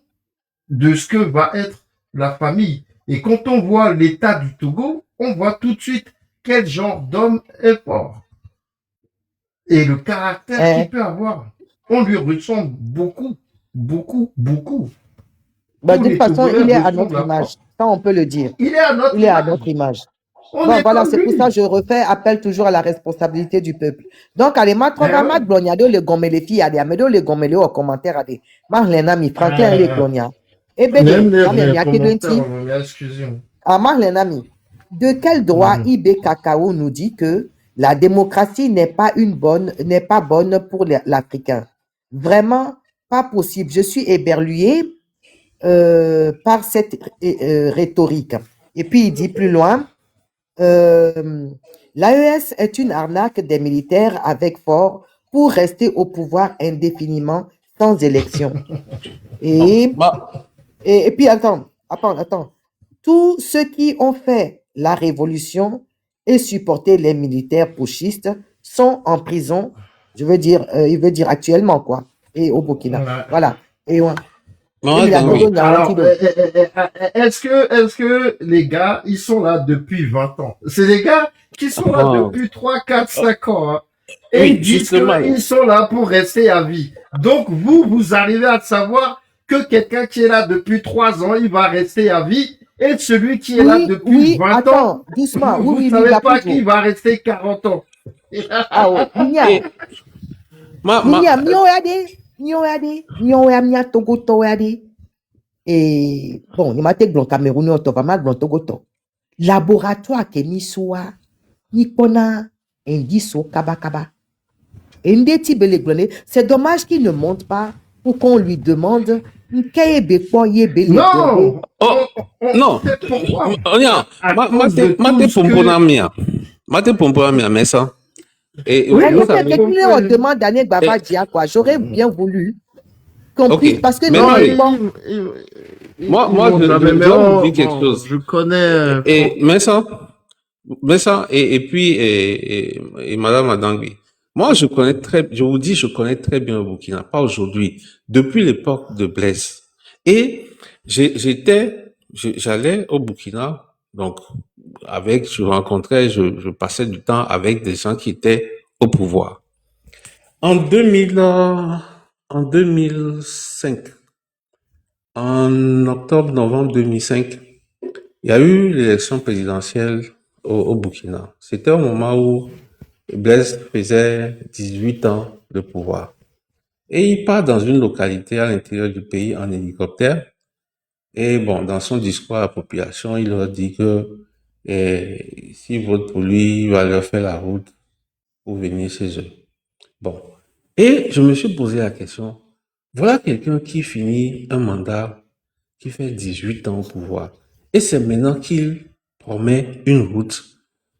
de ce que va être la famille. Et quand on voit l'état du Togo, on voit tout de suite quel genre d'homme est fort et le caractère qu'il Hein. peut avoir. On lui ressemble beaucoup, beaucoup, beaucoup. Bah, Tous de toute les façon, Togolais il est à ressemblent notre à image. fort. Ça, on peut le dire. Il est à notre Il est à notre image. image. On Bon, est voilà, comme c'est pour ça que lui. je refais appel toujours à la responsabilité du peuple. Donc, allez, ma Ben ma ouais. glonia le gomme les filles, allez, amedo le gomme le au commentaire, allez. Marlène ami, Franklin le glonia. Eh Même bébé, ma mère, les y'a que commentaires, l'unti. excusez-moi. Ah, Marlène ami, de quel droit Mhm. IB Cacao nous dit que la démocratie n'est pas bonne pour l'Africain? Vraiment, pas possible. Je suis éberlué par cette rhétorique. Et puis, il dit plus loin, l'AES est une arnaque des militaires avec fort pour rester au pouvoir indéfiniment sans élection. Bon, Et, bah, et puis, attends. Tous ceux qui ont fait la révolution et supporté les militaires putschistes sont en prison, il veut dire actuellement, quoi, et au Burkina. Voilà. Voilà. Et ouais. Et Maman il y a Tanguy, Dodo Alors, Nyawantido. est-ce que les gars, ils sont là depuis 20 ans? C'est des gars qui sont là bon, depuis 3, 4, 5 ans, hein, et oui, ils disent justement, qu'ils sont là pour rester à vie. Donc, vous arrivez à savoir que quelqu'un qui est là depuis 3 ans, il va rester à vie, et celui qui est là Oui, depuis oui, 20 ans, attends, doucement. Oui, vous oui, savez pas Migapuzo. qu'il va rester 40 ans. Ah, oh, Minya, et ma, Minya, ma, Mio ya Mia Togo to ya de. Et bon, il m'a dit que Cameroun, on va mal Togo to. Laboratoire que miswa, ni pona, indiso kaba kaba. Ndeti beleglone. C'est dommage qu'il ne monte pas pour qu'on lui demande Nkeye bekpo ye beleglone. Non, oh, non, c'est pourquoi? regarde, À cause de tout mate ce que... pompona mia, mais ça. Et Oui, vous Alors, on a c'est savez, qu'il compris. on demande d'Anne et, Babadia, quoi. J'aurais bien voulu qu'on ok, puisse, parce que mais Non, non, attendez, bon, ils moi, vont jamais, je mais dois vous dire quelque bon, chose. je connais Mais ça, et puis, et Madame Adangui. Moi, je vous dis, je connais très bien le Burkina, pas aujourd'hui, depuis l'époque de Blaise. Et j'allais au Burkina, donc, je passais du temps avec des gens qui étaient au pouvoir. En 2000, en 2005, en octobre, novembre 2005, il y a eu l'élection présidentielle au Burkina. C'était au moment où Blaise faisait 18 ans de pouvoir. Et il part dans une localité à l'intérieur du pays en hélicoptère. Et bon, dans son discours à la population, il leur dit que s'ils votent pour lui, il va leur faire la route pour venir chez eux. Bon. Et je me suis posé la question, voilà quelqu'un qui finit un mandat, qui fait 18 ans au pouvoir. Et c'est maintenant qu'il promet une route.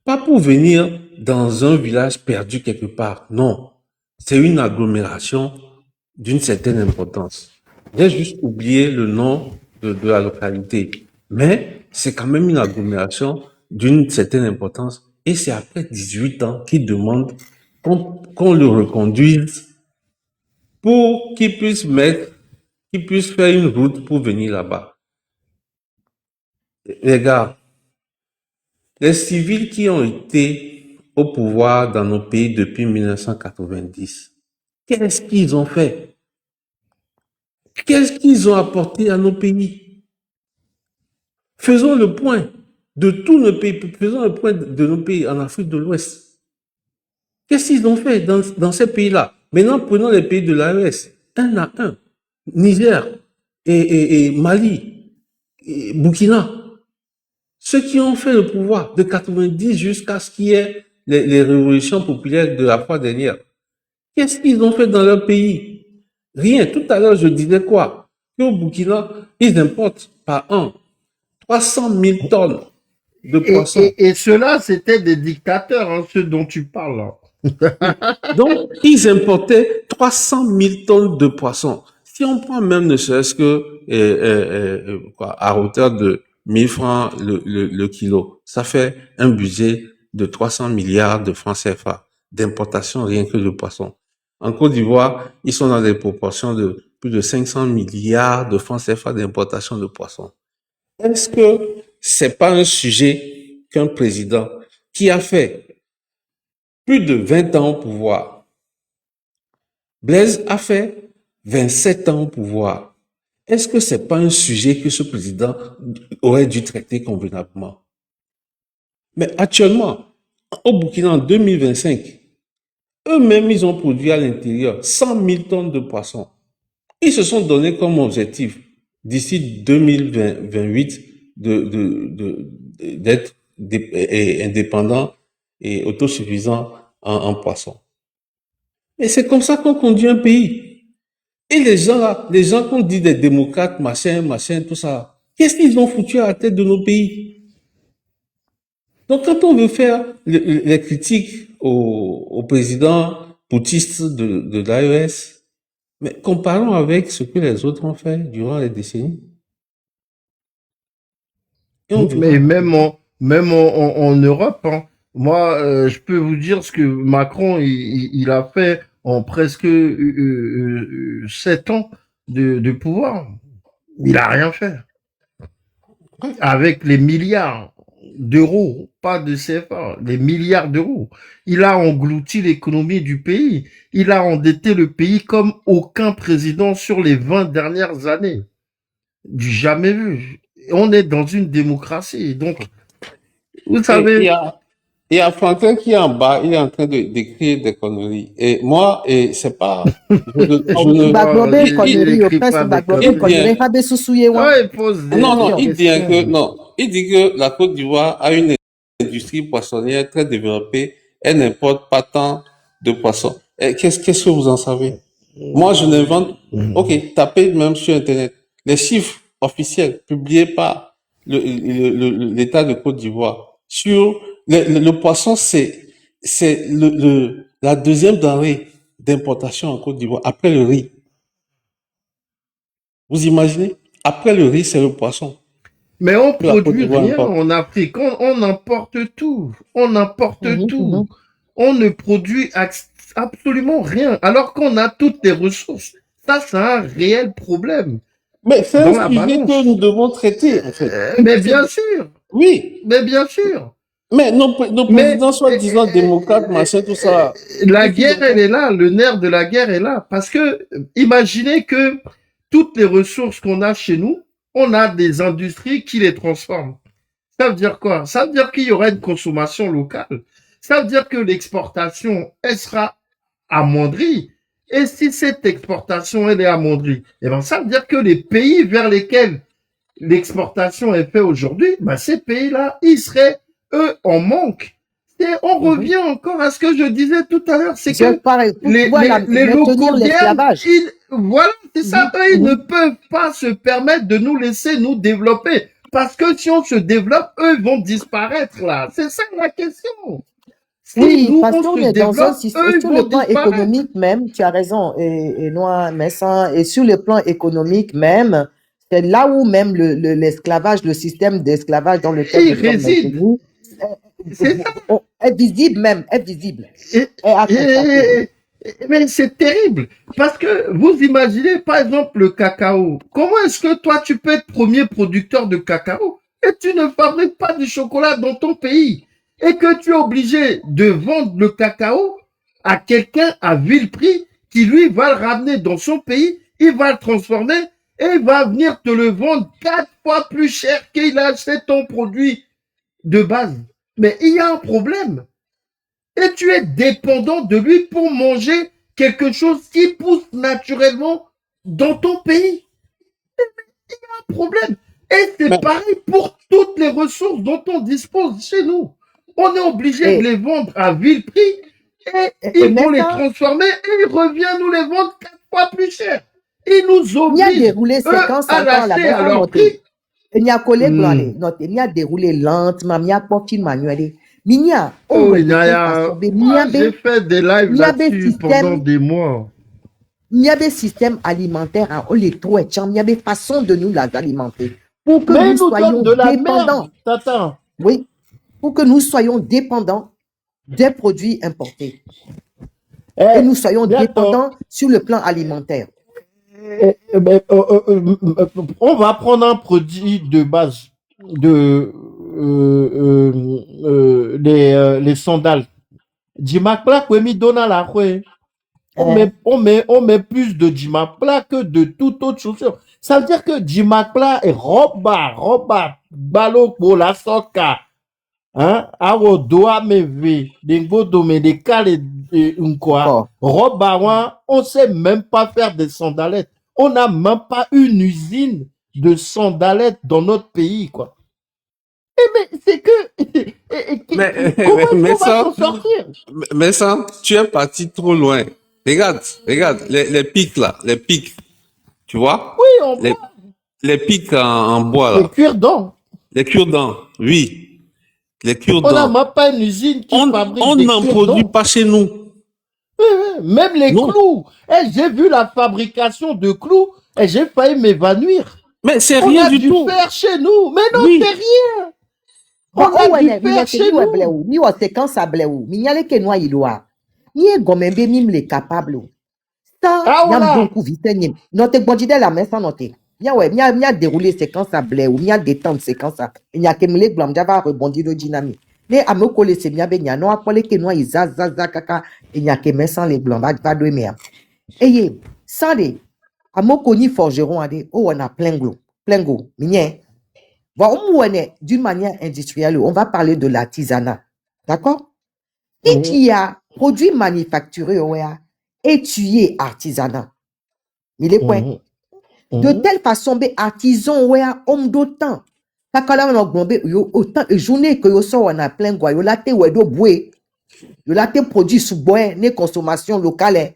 Pas pour venir dans un village perdu quelque part, non. c'est une agglomération d'une certaine importance. J'ai juste oublié le nom de la localité. Mais c'est quand même une agglomération d'une certaine importance. Et c'est après 18 ans qu'il demande qu'on le reconduise pour qu'il puisse faire une route pour venir là-bas. Les gars, les civils qui ont été au pouvoir dans nos pays depuis 1990, qu'est-ce qu'ils ont fait? Qu'est-ce qu'ils ont apporté à nos pays? Faisons le point de tous nos pays, faisons le point de nos pays en Afrique de l'Ouest. Qu'est-ce qu'ils ont fait dans ces pays-là? Maintenant, prenons les pays de l'AES, un à un. Niger et Mali, et Burkina. Ceux qui ont fait le pouvoir de 90 jusqu'à ce qu'il y ait les révolutions populaires de la fois dernière. Qu'est-ce qu'ils ont fait dans leur pays? Rien. Tout à l'heure, je disais quoi? Qu'au Burkina, ils importent par an 300 000 tonnes de poissons. Et ceux-là, c'était des dictateurs, hein, ceux dont tu parles là. Donc, ils importaient 300 000 tonnes de poissons. Si on prend même ne serait-ce que à hauteur de 1000 francs le kilo, ça fait un budget de 300 milliards de francs CFA d'importation rien que de poissons. En Côte d'Ivoire, ils sont dans des proportions de plus de 500 milliards de francs CFA d'importation de poissons. Est-ce que c'est pas un sujet qu'un président qui a fait plus de 20 ans au pouvoir, Blaise a fait 27 ans au pouvoir, est-ce que c'est pas un sujet que ce président aurait dû traiter convenablement? Mais actuellement, au Burkina en 2025, eux-mêmes, ils ont produit à l'intérieur 100 000 tonnes de poissons. Ils se sont donné comme objectif d'ici 2028 d'être indépendants et autosuffisants en poissons. Et c'est comme ça qu'on conduit un pays. Et les gens là, les gens qu'on dit des démocrates, machin, tout ça, qu'est-ce qu'ils ont foutu à la tête de nos pays? Donc quand on veut faire les critiques au président boutiste de l'AES, mais comparons avec ce que les autres ont fait durant les décennies. Et on Mais verra. même en Europe, hein. Moi, je peux vous dire ce que Macron il a fait en presque 7 ans de pouvoir. Il a rien fait. Avec les milliards d'euros, pas de CFA, les milliards d'euros. Il a englouti l'économie du pays. Il a endetté le pays comme aucun président sur les 20 dernières années. Du jamais vu. On est dans une démocratie. Donc, vous Et savez, il y a Franklin qui est en bas, il est en train d'écrire des conneries. Et moi, et c'est pas, je ne, Baglobe il connerie, au écrit prince pas des Baglobe il conneries. connerie, vient, habe susuye wa. Ouais, il pose non, non, des il dit que, questions. non, il dit que la Côte d'Ivoire a une industrie poissonnière très développée, elle n'importe pas tant de poissons. Et qu'est-ce que vous en savez? Moi, je n'invente, ok, tapez même sur Internet. Les chiffres officiels publiés par l'État de Côte d'Ivoire sur le poisson, c'est la deuxième denrée d'importation en Côte d'Ivoire après le riz. Vous imaginez? Après le riz, c'est le poisson Mais on que la Côte produit d'Ivoire rien importe. en Afrique. On importe tout. On importe tout. On ne produit absolument rien. Alors qu'on a toutes les ressources. Ça, c'est un réel problème Mais c'est un dans la sujet balance. que nous devons traiter, en fait. Mais bien sûr. Oui, Mais bien sûr. mais nos Mais présidents soi-disant démocrates, machin, tout ça, la qu'est-ce qu'ils guerre, ont elle fait? est là. Le nerf de la guerre est là. Parce que imaginez que toutes les ressources qu'on a chez nous, on a des industries qui les transforment. Ça veut dire quoi? Ça veut dire qu'il y aura une consommation locale. Ça veut dire que l'exportation, elle sera amoindrie. Et si cette exportation, elle est amoindrie, eh ben, ça veut dire que les pays vers lesquels l'exportation est faite aujourd'hui, ben, ces pays-là, ils seraient, eux, en manque. Et on revient encore à ce que je disais tout à l'heure, c'est que les locaux viennent, voilà, c'est ça, eux, ils ne peuvent pas se permettre de nous laisser nous développer. Parce que si on se développe, eux vont disparaître là. C'est ça la question. Si Oui, nous, parce on qu'on se est dans un développe, système, eux, ils sur le vont plan disparaître. économique même, tu as raison, et Noah Messan, et sur le plan économique même, c'est là où même l'esclavage, le système d'esclavage dans lequel Et nous ils sommes résident. maintenus, C'est ça. est visible même, est visible, Et, est à constater. mais c'est terrible. Parce que vous imaginez, par exemple, le cacao. Comment est-ce que toi, tu peux être premier producteur de cacao et tu ne fabriques pas du chocolat dans ton pays et que tu es obligé de vendre le cacao à quelqu'un à vil prix qui, lui, va le ramener dans son pays, il va le transformer et il va venir te le vendre 4 fois plus cher qu'il a acheté ton produit de base. Mais il y a un problème. Et tu es dépendant de lui pour manger quelque chose qui pousse naturellement dans ton pays. Un problème. Et c'est Mais, pareil pour toutes les ressources dont on dispose chez nous. On est obligé de Et, les vendre à vil prix et et ils vont les Messan, transformer et ils reviennent nous les vendre 4 fois plus cher. Ils nous il y a obligent, déroulé eux, séquence à encore la l'acheter à Messan leur noté. prix. Il y a collègue Hmm. noté, il y a déroulé lentement, il y a pas film manuel. Il y a, on Oh, voit de quelle façon, moi, j'ai fait des lives il y a des là-dessus pendant systèmes des mois. il y a des systèmes alimentaires, hein, on les trouve, il y a des façons de nous les alimenter pour que Mais nous ils nous donnent soyons de la dépendants. merde, Tata. Oui, pour que nous soyons dépendants des produits importés et Eh, nous soyons bientôt. dépendants sur le plan alimentaire. On va prendre un produit de base de les sandales. Dimakla kwemi dona la kwe. Hein? On met plus de Dimakla que de toute autre chaussure. Ça veut dire que Dimakla est roba, balo la soka. Hein? Awo doa meve, dengo dome de kale nkwa. D'accord. Roba wa, on sait même pas faire des sandalettes. On n'a même pas une usine de sandalettes dans notre pays, quoi. Mais c'est que, comment est-ce mais qu'on va ça, s'en sortir? mais ça, tu es parti trop loin. Regarde, les pics là, les pics, tu vois? Oui, on Les, boit. les pics en bois Les là. cure-dents. Les cure-dents, oui. Les On n'a cure-dents. même pas une usine qui fabrique On des n'en produit cure-dents. pas chez nous. Même les Non. clous. Eh, j'ai vu la fabrication de clous et j'ai failli m'évanouir. Mais c'est On rien a du du tout. fer chez nous. Mais non, c'est Oui. rien. Bon, On oh a ouais, du ne, fer mi chez wa ble nous. ou, mi wa séquence à ble ou, mi nyale ke noa iloa. Mi e gomembe mim le capable ou. Ça, Ah nyam voilà. donc ou vite nyem. Note bonjide la main sans noter. Mia ouais, mia déroulé séquence à ble ou, mia détente séquence à. Mia ke mle glam java rebondir le dynamique. Ne ame kole se mia be nya no akole ke noa izazaza kaka. Mia ke main sans les blancs, va do mea. Eye, sans de, ame koni forgeron ade, oh on a plein go, minye. Bon, d'une manière industrielle, on va parler de l'artisanat. D'accord? Si tu Mhm, as produit manufacturé, ouais, et tu es artisanat, il est quoi? mhm, De mhm. telle façon, ben, artisan, ouais, homme d'autant. Parce que là, on a augmenté, autant, journée que yo sort, on a plein, quoi. Yo latte, ouais, do boué. Yo latte produit sous bois, né consommation locale. Hein.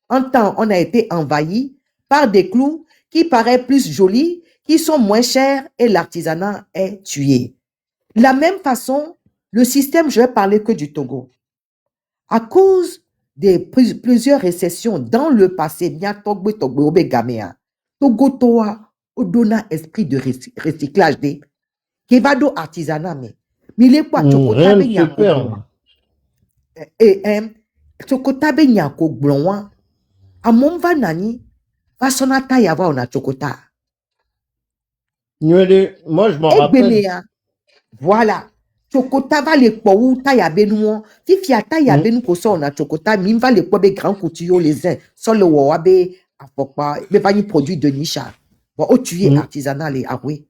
En temps, on a été envahi par des clous qui paraissent plus jolis, qui sont moins chers et l'artisanat est tué. De la même façon, le système, je vais parler que du Togo. À cause de plusieurs récessions dans le passé, bien Togo Togo Gamea, Togo Toa, Odona esprit de recyclage de Kevado artisanat mais les quoi Rien Chocotabe ne se Nyanko perd. Blon et Chocotabe Nyanko Blon a Momva Nani Vasonata Yava on a Chocota Moi, je m'en et rappelle. Benea voilà. Chokota va le pou ta ya benu. Fifi ta ya Mhm, benu ko so na chokota mi va le po be grand couture les uns. So le wa be afokpa be va ni produit de niche. Bon o tu es mhm. artisanal et oui.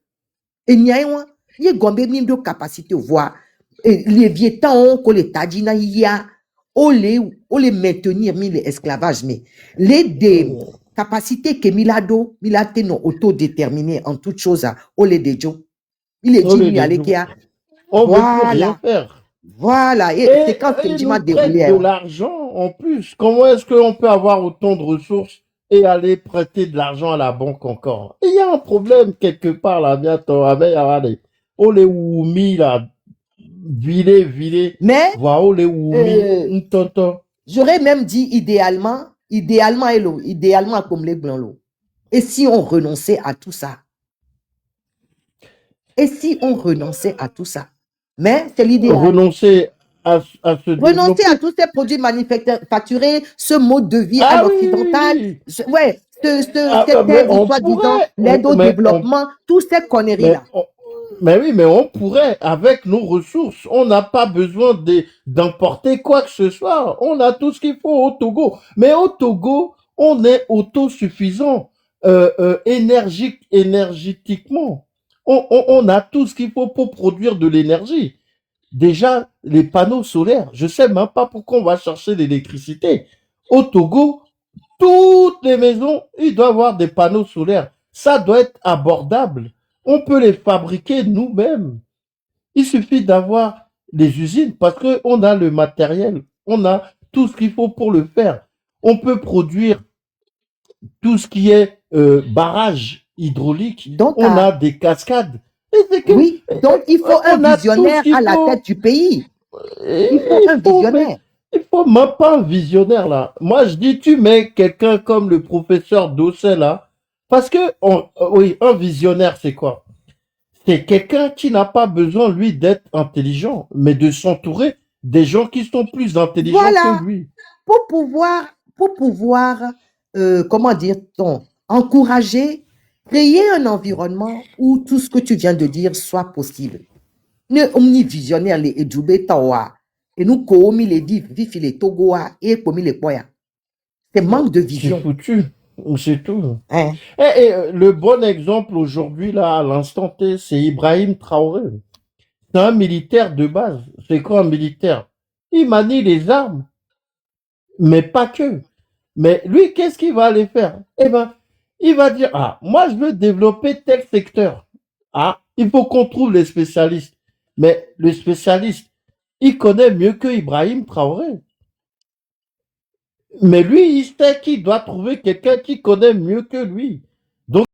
Et nya yon ni gombe mi do capacité voir les vieux temps ko le tadina ya o les maintenir mi les esclavage mais les des capacités que milado milate non autodéterminé en toute chose o les dejo. Il est Oh, dit les lui deux. aller qui a On veut plus rien voilà. faire. Voilà, et Et c'est quand ils Kenjima nous prêtent déroulé. de Hein. l'argent en plus. Comment est-ce qu'on peut avoir autant de ressources et aller prêter de l'argent à la banque encore? Il y a un problème quelque part là, bientôt. Avec, allez, on les oumi là. vile, Mais waole wumi, euh, ntonto. j'aurais même dit idéalement comme les blancs. Et si on renonçait à tout ça? Et si on renonçait à tout ça? Mais c'est l'idéal. Renoncer à se Renoncer à développer. tous ces produits manufacturés, ce mode de vie à Ah oui, oui, l'occidental, oui. ouais, Ah, cette mais aide, on soi-disant, pourrait, l'aide au développement, toutes ces conneries-là. mais, on- mais oui, mais on pourrait, avec nos ressources, on n'a pas besoin d'importer quoi que ce soit. On a tout ce qu'il faut au Togo. Mais au Togo, on est autosuffisant, énergétiquement. On a tout ce qu'il faut pour produire de l'énergie. Déjà, les panneaux solaires, je sais même pas pourquoi on va chercher l'électricité. Au Togo, toutes les maisons, il doit y avoir des panneaux solaires. Ça doit être abordable. On peut les fabriquer nous-mêmes. Il suffit d'avoir des usines parce qu'on a le matériel, on a tout ce qu'il faut pour le faire. On peut produire tout ce qui est barrage hydraulique. Donc, On a des cascades. Et c'est que oui, donc il faut un on a tout ce visionnaire qu'il à la faut. tête du pays. Et Il faut un visionnaire. il faut même pas un visionnaire là. Moi, je dis, tu mets quelqu'un comme le professeur Dosset là, parce que, oui, un visionnaire, c'est quoi? C'est quelqu'un qui n'a pas besoin, lui, d'être intelligent, mais de s'entourer des gens qui sont plus intelligents Voilà, que lui. pour pouvoir, comment dire-t-on, encourager, créer un environnement où tout ce que tu viens de dire soit possible. Ne omnivisionnaire les edjube tawa et nous koomi les vifi les togoa et komi les poya. C'est manque de C'est vision. foutu. C'est tout. Hein? Le bon exemple aujourd'hui, là, à l'instant T, c'est Ibrahim Traoré. C'est un militaire de base. C'est quoi un militaire? Il manie les armes, mais pas que. Mais lui, qu'est-ce qu'il va aller faire? Eh ben, il va dire, ah, moi, je veux développer tel secteur. Ah, il faut qu'on trouve les spécialistes. Mais le spécialiste, il connaît mieux que Ibrahim Traoré. Mais lui, il sait qu'il doit trouver quelqu'un qui connaît mieux que lui. Donc,